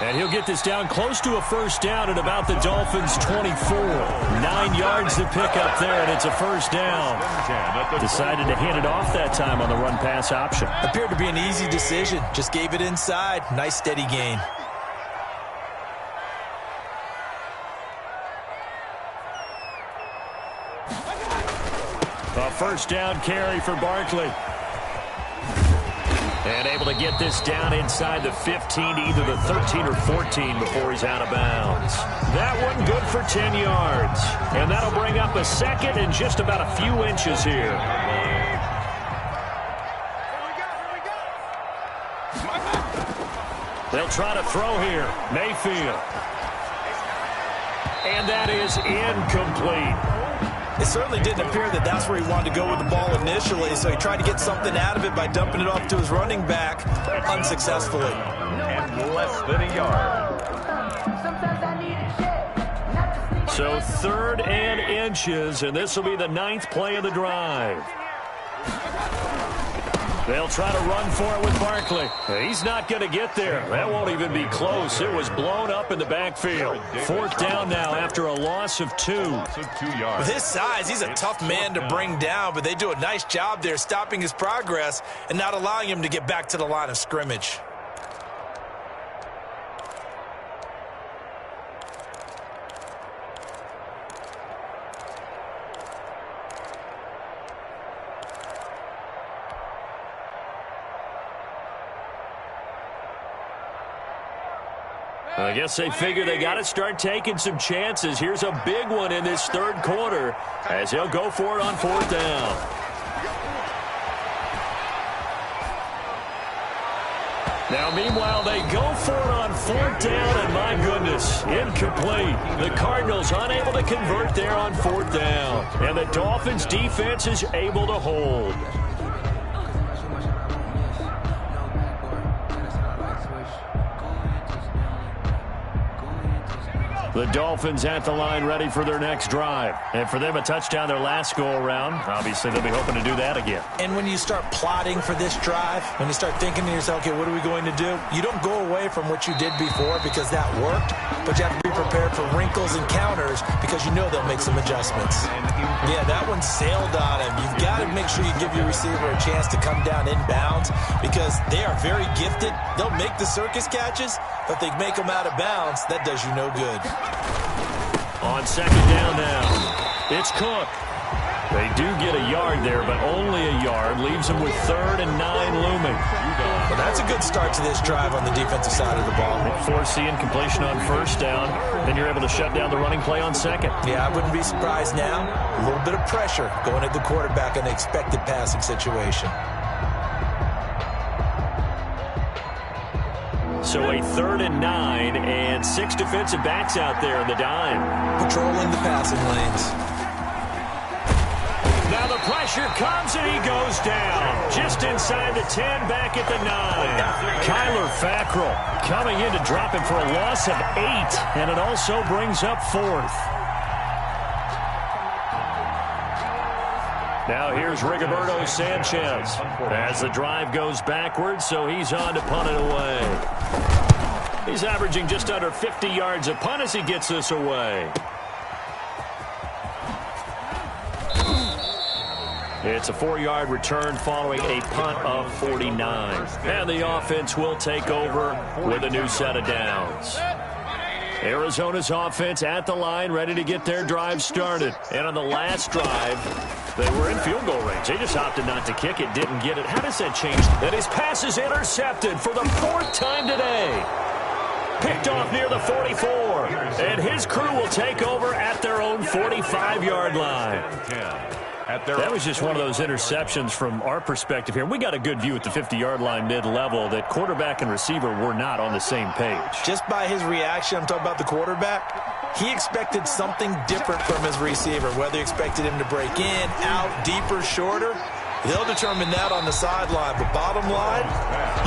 And he'll get this down close to a 1st down at about the Dolphins' 24. 9 yards to pick up there, and it's a 1st down. Decided to hand it off that time on the run-pass option. Appeared to be an easy decision. Just gave it inside. Nice, steady gain. A 1st down carry for Barkley. And able to get this down inside the 15 to either the 13 or 14 before he's out of bounds. That one good for 10 yards. And that'll bring up a 2nd and just about a few inches here. They'll try to throw here. Mayfield. And that is incomplete. It certainly didn't appear that that's where he wanted to go with the ball initially, so he tried to get something out of it by dumping it off to his running back unsuccessfully. And less than a yard. So 3rd and inches, and this will be the 9th play of the drive. They'll try to run for it with Barkley. He's not going to get there. That won't even be close. It was blown up in the backfield. 4th down now after a loss of 2. With his size, he's a tough man to bring down, but they do a nice job there stopping his progress and not allowing him to get back to the line of scrimmage. I guess they figure they got to start taking some chances. Here's a big one in this 3rd quarter as he'll go for it on 4th down. Now, meanwhile, they go for it on 4th down, and my goodness, incomplete. The Cardinals unable to convert there on 4th down, and the Dolphins' defense is able to hold. The Dolphins at the line ready for their next drive. And for them, a touchdown their last go-around. Obviously, they'll be hoping to do that again. And when you start plotting for this drive, when you start thinking to yourself, okay, what are we going to do? You don't go away from what you did before because that worked, but you have to be prepared for wrinkles and counters because you know they'll make some adjustments. Yeah, that one sailed on him. You've got to make sure you give your receiver a chance to come down inbounds because they are very gifted. They'll make the circus catches, but they make them out of bounds. That does you no good. On 2nd down now, it's Cook. They do get a yard there, but only a yard. Leaves them with 3rd and 9 looming. Well, that's a good start to this drive on the defensive side of the ball. Forcing completion on 1st down. Then you're able to shut down the running play on 2nd. Yeah, I wouldn't be surprised now. A little bit of pressure going at the quarterback in an expected passing situation. So a 3rd and 9 and 6 defensive backs out there in the dime. Patrolling the passing lanes. Now the pressure comes and he goes down. Just inside the 10, back at the 9. Kyler Fackrell coming in to drop him for a loss of 8. And it also brings up 4th. Now here's Rigoberto Sanchez as the drive goes backwards, so he's on to punt it away. He's averaging just under 50 yards a punt as he gets this away. It's a 4-yard return following a punt of 49. And the offense will take over with a new set of downs. Arizona's offense at the line, ready to get their drive started. And on the last drive, they were in field goal range. They just opted not to kick it, didn't get it. How does that change? And his pass is intercepted for the 4th time today. Picked off near the 44. And his crew will take over at their own 45-yard line. That was just one of those interceptions from our perspective here. We got a good view at the 50-yard line mid-level that quarterback and receiver were not on the same page. Just by his reaction, I'm talking about the quarterback, he expected something different from his receiver, whether he expected him to break in, out, deeper, shorter. He'll determine that on the sideline. But bottom line,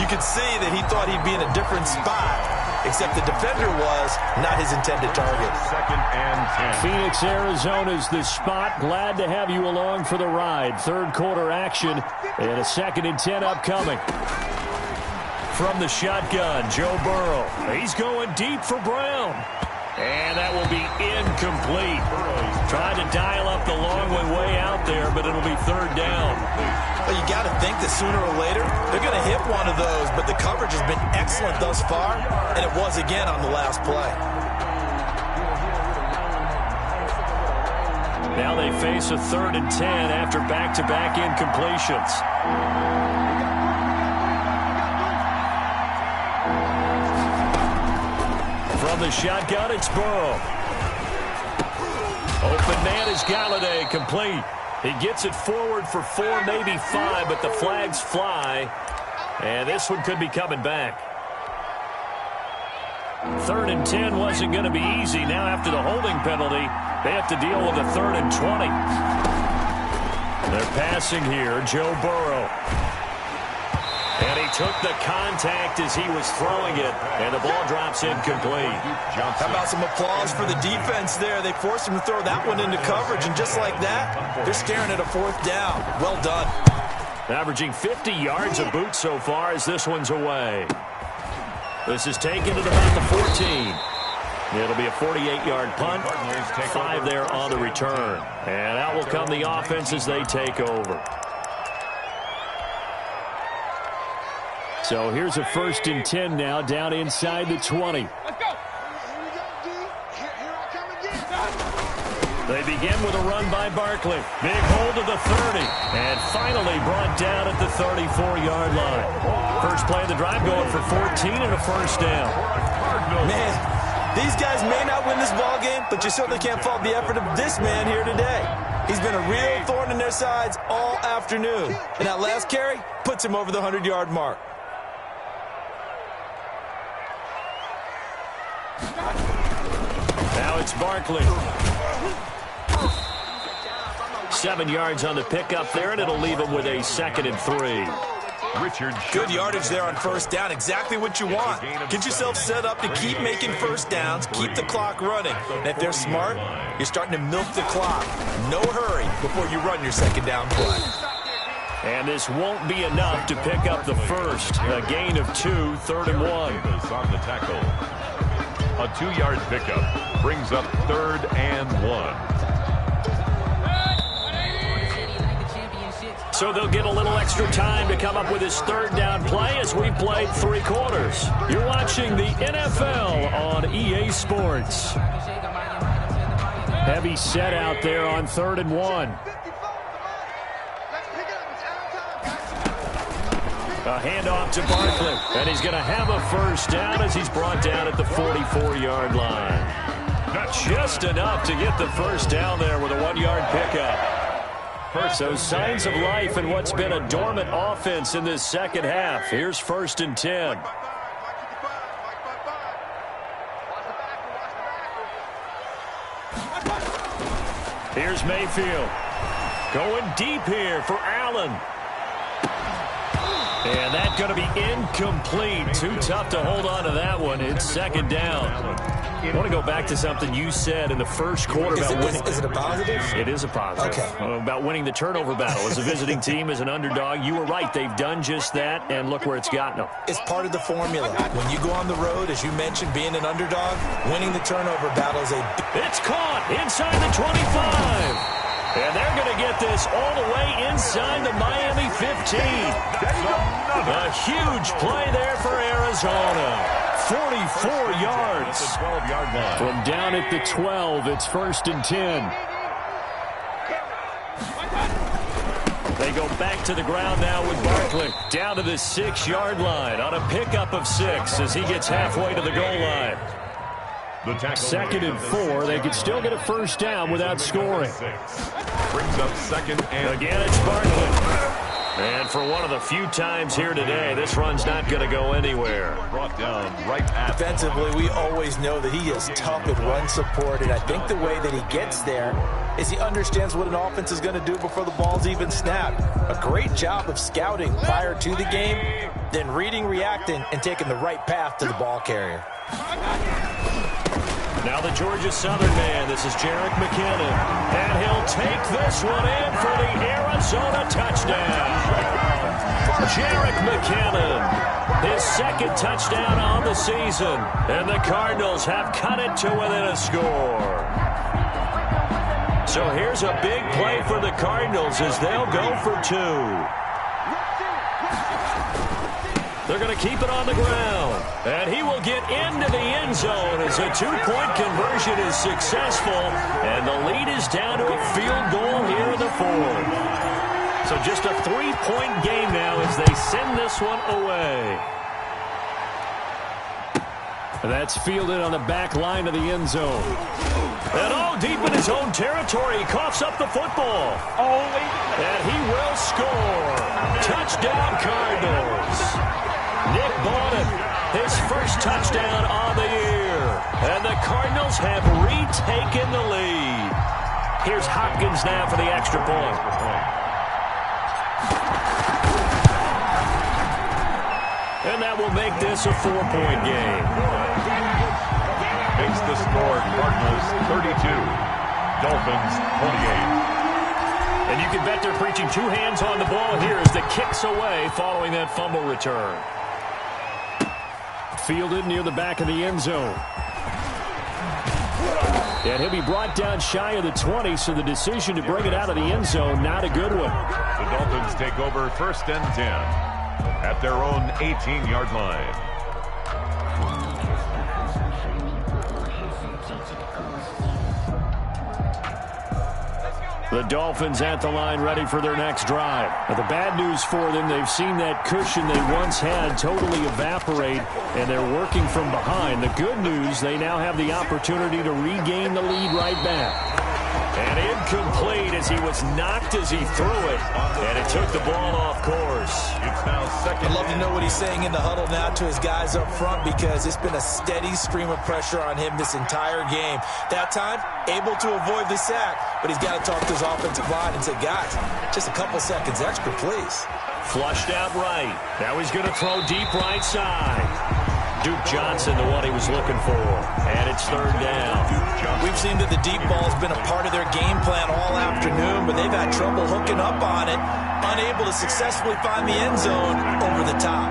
you could see that he thought he'd be in a different spot, except the defender was not his intended target. 2nd and 10. Phoenix, Arizona's the spot. Glad to have you along for the ride. 3rd quarter action and a 2nd and 10 upcoming. From the shotgun, Joe Burrow. He's going deep for Brown. And that will be incomplete. Trying to dial up the long way out there, but it'll be 3rd down. Well, you got to think that sooner or later they're going to hit one of those, but the coverage has been excellent thus far, and it was again on the last play. Now they face a 3rd and 10 after back-to-back incompletions. From the shotgun, it's Burrow. Open man is Galladay, complete. He gets it forward for 4, maybe 5, but the flags fly. And this one could be coming back. 3rd and 10 wasn't going to be easy. Now after the holding penalty, they have to deal with a 3rd and 20. They're passing here, Joe Burrow. And he took the contact as he was throwing it, and the ball drops incomplete. How about some applause for the defense there? They forced him to throw that one into coverage, and just like that, they're staring at a 4th down. Well done. Averaging 50 yards a boot so far as this one's away. This is taken to about the 14. It'll be a 48-yard punt, 5 there on the return. And out will come the offense as they take over. So here's a 1st and 10 now, down inside the 20. They begin with a run by Barkley. Big hold of the 30. And finally brought down at the 34-yard line. First play of the drive going for 14 and a 1st down. Man, these guys may not win this ball game, but you certainly can't fault the effort of this man here today. He's been a real thorn in their sides all afternoon. And that last carry puts him over the 100-yard mark. Now it's Barkley. 7 yards on the pickup there, and it'll leave him with a 2nd and 3. Good yardage there on 1st down. Exactly what you want. Get yourself set up to keep making 1st downs, keep the clock running. And if they're smart, you're starting to milk the clock. No hurry before you run your 2nd down play. And this won't be enough to pick up the 1st. A gain of 2, 3rd and 1. On the tackle. A 2-yard pickup brings up 3rd and 1. So they'll get a little extra time to come up with his 3rd down play as we played 3 quarters. You're watching the NFL on EA Sports. Heavy set out there on 3rd and 1. A handoff to Barkley, and he's going to have a 1st down as he's brought down at the 44-yard line. Just enough to get the 1st down there with a 1-yard pickup. So signs of life in what's been a dormant offense in this 2nd half. Here's 1st and 10. Here's Mayfield. Going deep here for Allen. And that's going to be incomplete. Too tough to hold on to that one. It's 2nd down. I want to go back to something you said in the 1st quarter about winning. Is it a positive? It is a positive. Okay. About winning the turnover battle. As a visiting team, as an underdog, you were right. They've done just that, and look where it's gotten them. It's part of the formula. When you go on the road, as you mentioned, being an underdog, winning the turnover battle is a... It's caught inside the 25. And they're going to get this all the way inside the Miami 15. A huge play there for Arizona. 44 yards. From down at the 12, it's 1st and 10. They go back to the ground now with Barkley. Down to the 6-yard line on a pickup of 6 as he gets halfway to the goal line. 2nd and 4. They could still get a first down without scoring. Brings up 2nd and again, it's Barkley. And for one of the few times here today, this run's not going to go anywhere. Brought down right at defensively, we always know that he is tough in run support, and I think the way that he gets there is he understands what an offense is going to do before the ball's even snapped. A great job of scouting prior to the game, then reading, reacting, and taking the right path to the ball carrier. Now the Georgia Southern man, this is Jerick McKinnon, and he'll take this one in for the Arizona touchdown. Jerick McKinnon, his 2nd touchdown on the season, and the Cardinals have cut it to within a score. So here's a big play for the Cardinals as they'll go for 2. They're going to keep it on the ground. And he will get into the end zone as a 2-point conversion is successful. And the lead is down to a field goal here in the 4th. So just a 3-point game now as they send this one away. That's fielded on the back line of the end zone. And all deep in his own territory, he coughs up the football. And he will score. Touchdown, Cardinals. Nick Bowden, his first touchdown on the year. And the Cardinals have retaken the lead. Here's Hopkins now for the extra point. And that will make this a 4-point game. Makes the score Cardinals 32, Dolphins 28. And you can bet they're preaching 2 hands on the ball here as the kick's away following that fumble return. Fielded near the back of the end zone. And he'll be brought down shy of the 20, so the decision to bring it out of the end zone, not a good one. The Dolphins take over 1st and 10 at their own 18-yard line. The Dolphins at the line ready for their next drive. Now, the bad news for them, they've seen that cushion they once had totally evaporate, and they're working from behind. The good news, they now have the opportunity to regain the lead right back. And incomplete as he was knocked as he threw it, and it took the ball off course. It's now 2nd. I'd love to know what he's saying in the huddle now to his guys up front, because it's been a steady stream of pressure on him this entire game. That time, able to avoid the sack, but he's got to talk to his offensive line and say, guys, just a couple seconds extra, please. Flushed out right. Now he's going to throw deep right side. Duke Johnson, the one he was looking for. And it's 3rd down. We've seen that the deep ball's been a part of their game plan all afternoon, but they've had trouble hooking up on it, unable to successfully find the end zone over the top.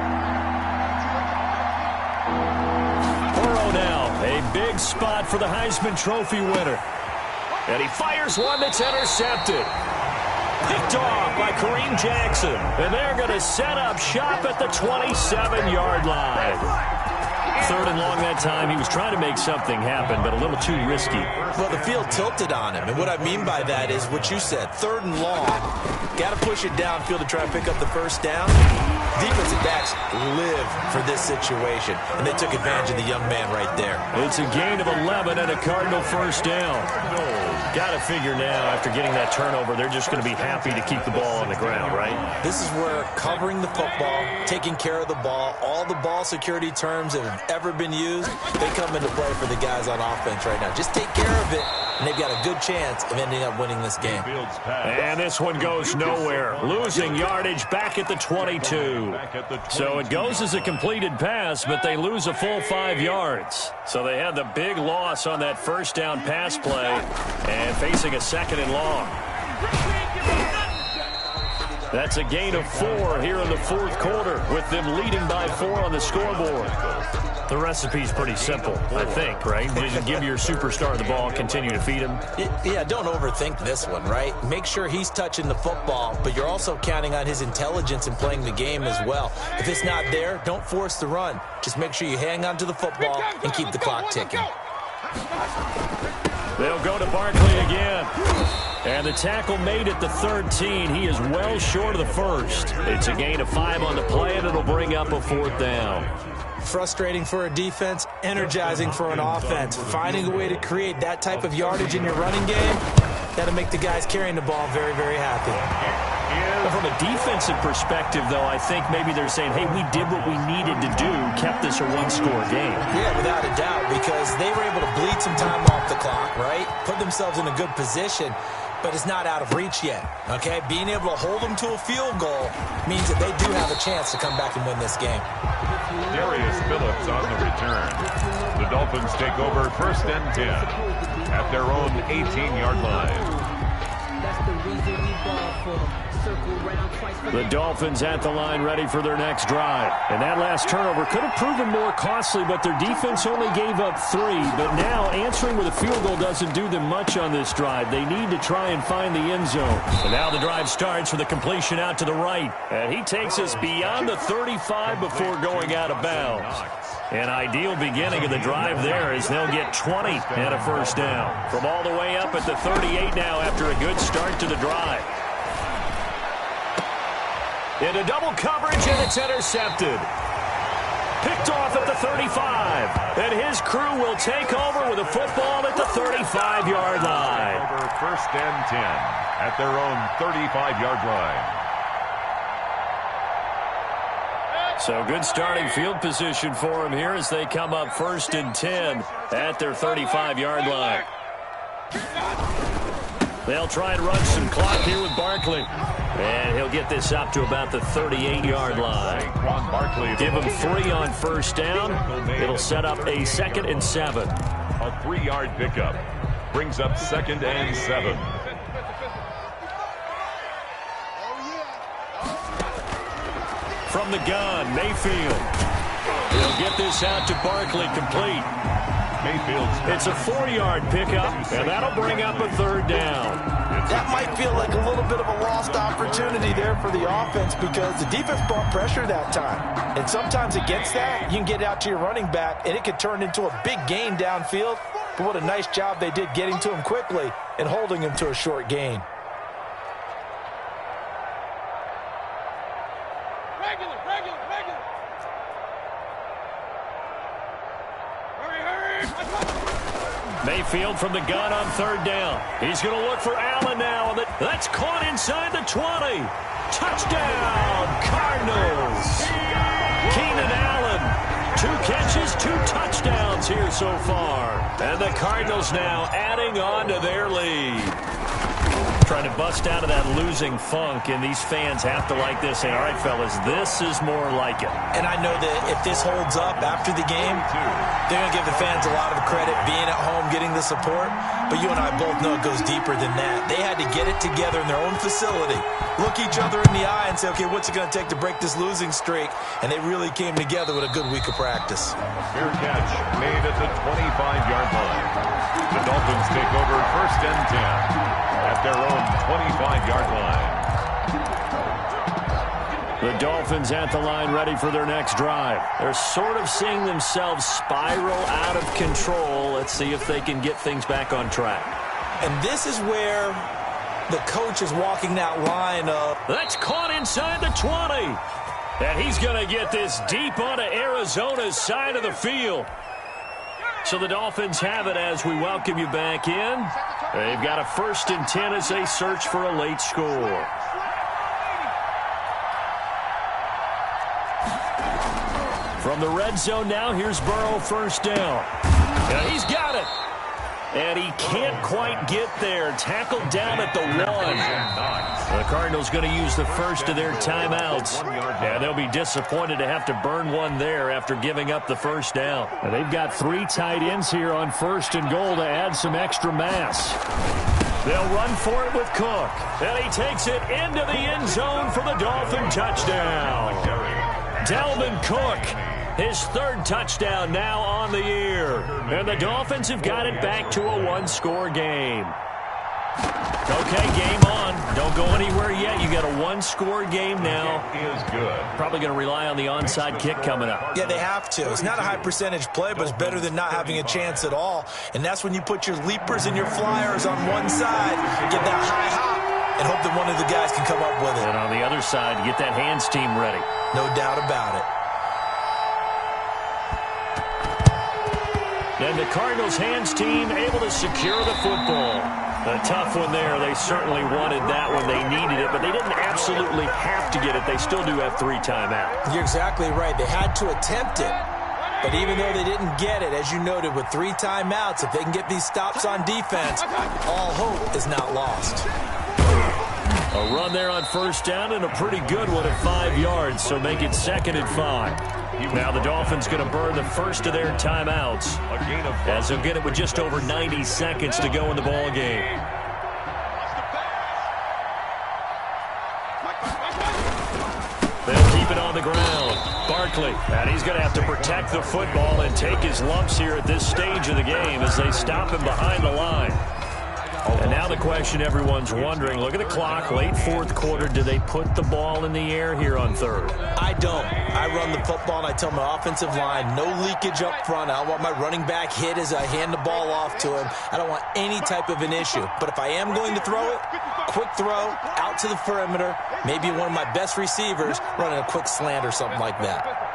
Burrow now, a big spot for the Heisman Trophy winner. And he fires one that's intercepted. Picked off by Kareem Jackson. And they're going to set up shop at the 27-yard line. 3rd and long that time. He was trying to make something happen, but a little too risky. Well, the field tilted on him, and what I mean by that is what you said. 3rd and long, got to push it downfield to try and pick up the first down. Defensive backs live for this situation, and they took advantage of the young man right there. It's a gain of 11 and a Cardinal first down. Got to figure now, after getting that turnover, they're just going to be happy to keep the ball on the ground, right? This is where covering the football, taking care of the ball, all the ball security terms that have ever been used, they come into play for the guys on offense right now. Just take care of it, and they've got a good chance of ending up winning this game. And this one goes nowhere. Losing yardage back at the 22. So it goes as a completed pass, but they lose a full 5 yards. So they had the big loss on that first down pass play and facing a 2nd and long. That's a gain of 4 here in the fourth quarter, with them leading by 4 on the scoreboard. The recipe's pretty simple, I think, right? Just give your superstar the ball, continue to feed him. Yeah, don't overthink this one, right? Make sure he's touching the football, but you're also counting on his intelligence in playing the game as well. If it's not there, don't force the run. Just make sure you hang on to the football and keep the clock ticking. They'll go to Barkley again. And the tackle made at the 13. He is well short of the first. It's a gain of 5 on the play, and it'll bring up a 4th down. Frustrating for a defense, energizing for an offense. Finding a way to create that type of yardage in your running game, that'll make the guys carrying the ball very, very happy. Well, from a defensive perspective, though, I think maybe they're saying, hey, we did what we needed to do, kept this a one-score game. Yeah, without a doubt, because they were able to bleed some time off the clock, right? Put themselves in a good position, but it's not out of reach yet, okay? Being able to hold them to a field goal means that they do have a chance to come back and win this game. Darius Phillips on the return. The Dolphins take over 1st and 10 at their own 18-yard line. The Dolphins at the line ready for their next drive. And that last turnover could have proven more costly, but their defense only gave up 3. But now answering with a field goal doesn't do them much on this drive. They need to try and find the end zone. And now the drive starts with a completion out to the right. And he takes us beyond the 35 before going out of bounds. An ideal beginning of the drive there as they'll get 20 and a 1st down. From all the way up at the 38 now after a good start to the drive. Into double coverage, and it's intercepted. Picked off at the 35. And his crew will take over with a football at the 35-yard line. Over 1st and 10 at their own 35-yard line. So good starting field position for them here as they come up 1st and 10 at their 35-yard line. They'll try and run some clock here with Barkley. And he'll get this up to about the 38-yard line. Give him 3 on 1st down. It'll set up a 2nd and 7. A 3-yard pickup brings up 2nd and 7. From the gun, Mayfield. He'll get this out to Barkley, complete. It's a 4-yard pickup, and that'll bring up a 3rd down. That might feel like a little bit of a lost opportunity there for the offense because the defense brought pressure that time. And sometimes against that, you can get out to your running back, and it could turn into a big gain downfield. But what a nice job they did getting to him quickly and holding him to a short gain. Mayfield from the gun on 3rd down. He's going to look for Allen now. That's caught inside the 20. Touchdown, Cardinals. Keenan Allen. 2 catches, 2 touchdowns here so far. And the Cardinals now adding on to their lead. Trying to bust out of that losing funk, and these fans have to like this. Saying, all right, fellas, this is more like it. And I know that if this holds up after the game, they're going to give the fans a lot of credit being at home, getting the support. But you and I both know it goes deeper than that. They had to get it together in their own facility, look each other in the eye and say, okay, what's it going to take to break this losing streak? And they really came together with a good week of practice. Fair catch made at the 25-yard line. The Dolphins take over 1st and 10 at their own 25-yard line. The Dolphins at the line ready for their next drive. They're sort of seeing themselves spiral out of control. Let's see if they can get things back on track. And this is where the coach is walking that line of... That's caught inside the 20. And he's going to get this deep onto Arizona's side of the field. So the Dolphins have it as we welcome you back in. They've got a 1st and 10 as they search for a late score. From the red zone now, here's Burrow 1st down. And he's got it. And he can't quite get there. Tackled down at the 1. The Cardinals going to use the first of their timeouts. And they'll be disappointed to have to burn one there after giving up the 1st down. And they've got 3 tight ends here on 1st and goal to add some extra mass. They'll run for it with Cook. And he takes it into the end zone for the Dolphin touchdown. Dalvin Cook, his third touchdown now on the year. And the Dolphins have got it back to a one-score game. Okay, game on. Don't go anywhere yet. You got a one-score game now. Is good. Probably going to rely on the onside kick coming up. Yeah, they have to. It's not a high-percentage play, but it's better than not having a chance at all. And that's when you put your leapers and your flyers on one side, get that high hop, and hope that one of the guys can come up with it. And on the other side, get that hands team ready. No doubt about it. And the Cardinals hands team able to secure the football. A tough one there. They certainly wanted that when they needed it, but they didn't absolutely have to get it. They still do have 3 timeouts. You're exactly right. They had to attempt it. But even though they didn't get it, as you noted, with 3 timeouts, if they can get these stops on defense, all hope is not lost. A run there on first down and a pretty good one at 5 yards, so make it 2nd and 5. Now the Dolphins going to burn the first of their timeouts as they'll get it with just over 90 seconds to go in the ball game. They'll keep it on the ground. Barkley, and he's going to have to protect the football and take his lumps here at this stage of the game as they stop him behind the line. And now the question everyone's wondering, look at the clock, late 4th quarter, do they put the ball in the air here on 3rd? I don't. I run the football and I tell my offensive line, no leakage up front. I don't want my running back hit as I hand the ball off to him. I don't want any type of an issue. But if I am going to throw it, quick throw, out to the perimeter, maybe one of my best receivers running a quick slant or something like that.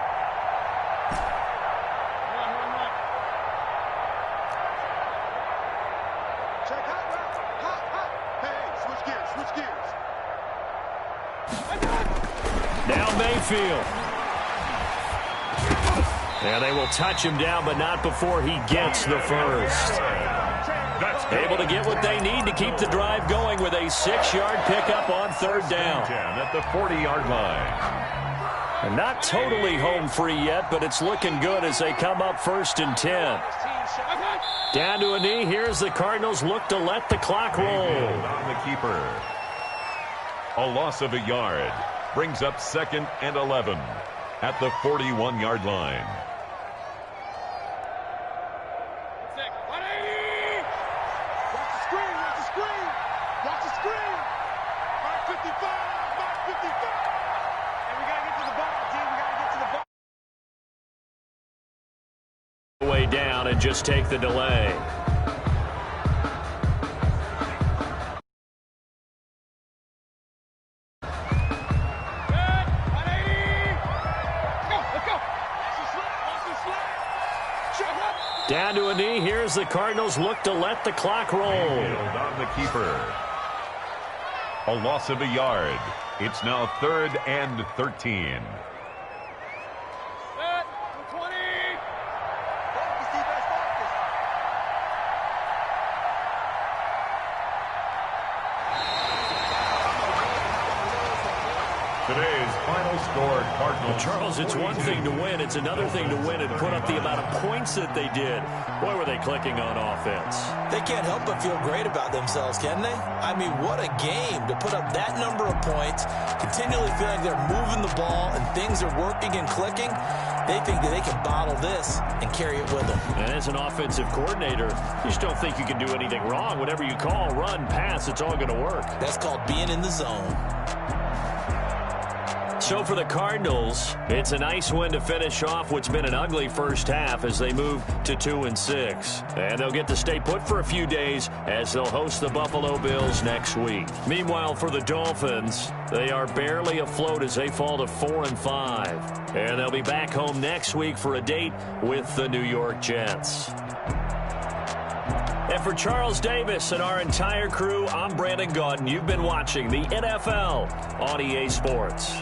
Mayfield. And they will touch him down, but not before he gets the first. Able to get what they need to keep the drive going with a 6-yard pickup on 3rd down. At the 40-yard line. And not totally home free yet, but it's looking good as they come up 1st and 10. Down to a knee. Here's the Cardinals look to let the clock roll. On the keeper. A loss of a yard. Brings up 2nd and 11 at the 41-yard line. Watch the screen, watch the screen, watch the screen. 555, 555. And we got to get to the ball, team. We got to get to the ball. Way down and just take the delay. Down to a knee. Here's the Cardinals look to let the clock roll. On the keeper. A loss of a yard. It's now 3rd and 13. Today's final score, Cardinals. Charles, it's one thing to win. It's another thing to win and put up the amount of points that they did. Boy, were they clicking on offense. They can't help but feel great about themselves, can they? I mean, what a game to put up that number of points, continually feeling they're moving the ball and things are working and clicking. They think that they can bottle this and carry it with them. And as an offensive coordinator, you just don't think you can do anything wrong. Whatever you call, run, pass, it's all going to work. That's called being in the zone. So for the Cardinals, it's a nice win to finish off what's been an ugly first half as they move to 2-6. And they'll get to stay put for a few days as they'll host the Buffalo Bills next week. Meanwhile, for the Dolphins, they are barely afloat as they fall to 4-5. And they'll be back home next week for a date with the New York Jets. And for Charles Davis and our entire crew, I'm Brandon Gaudin. You've been watching the NFL on EA Sports.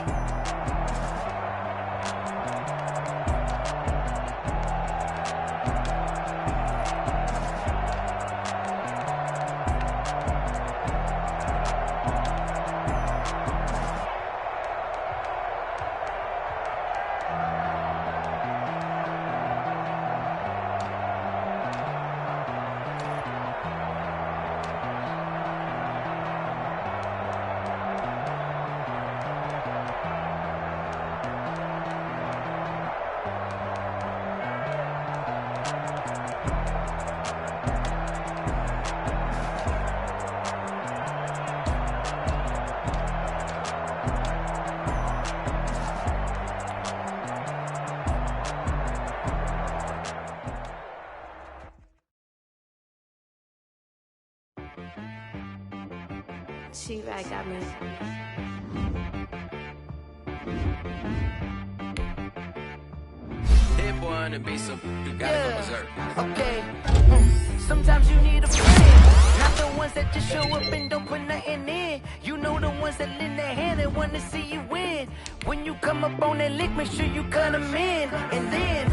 She right got me. Hit boy on the beat, so you gotta go berserk. Okay. Sometimes you need a friend, not the ones that just show up and don't put nothing in. You know the ones that lend their hand and want to see you win. When you come up on that lick, make sure you cut them in. And then,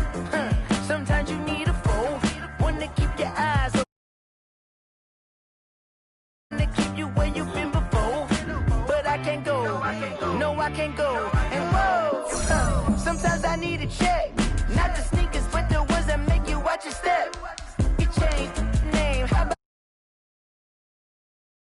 sometimes you need a foe, one to keep your eyes open, to keep you where you've been before. But I can't go, no I can't go. And whoa, sometimes I need a check.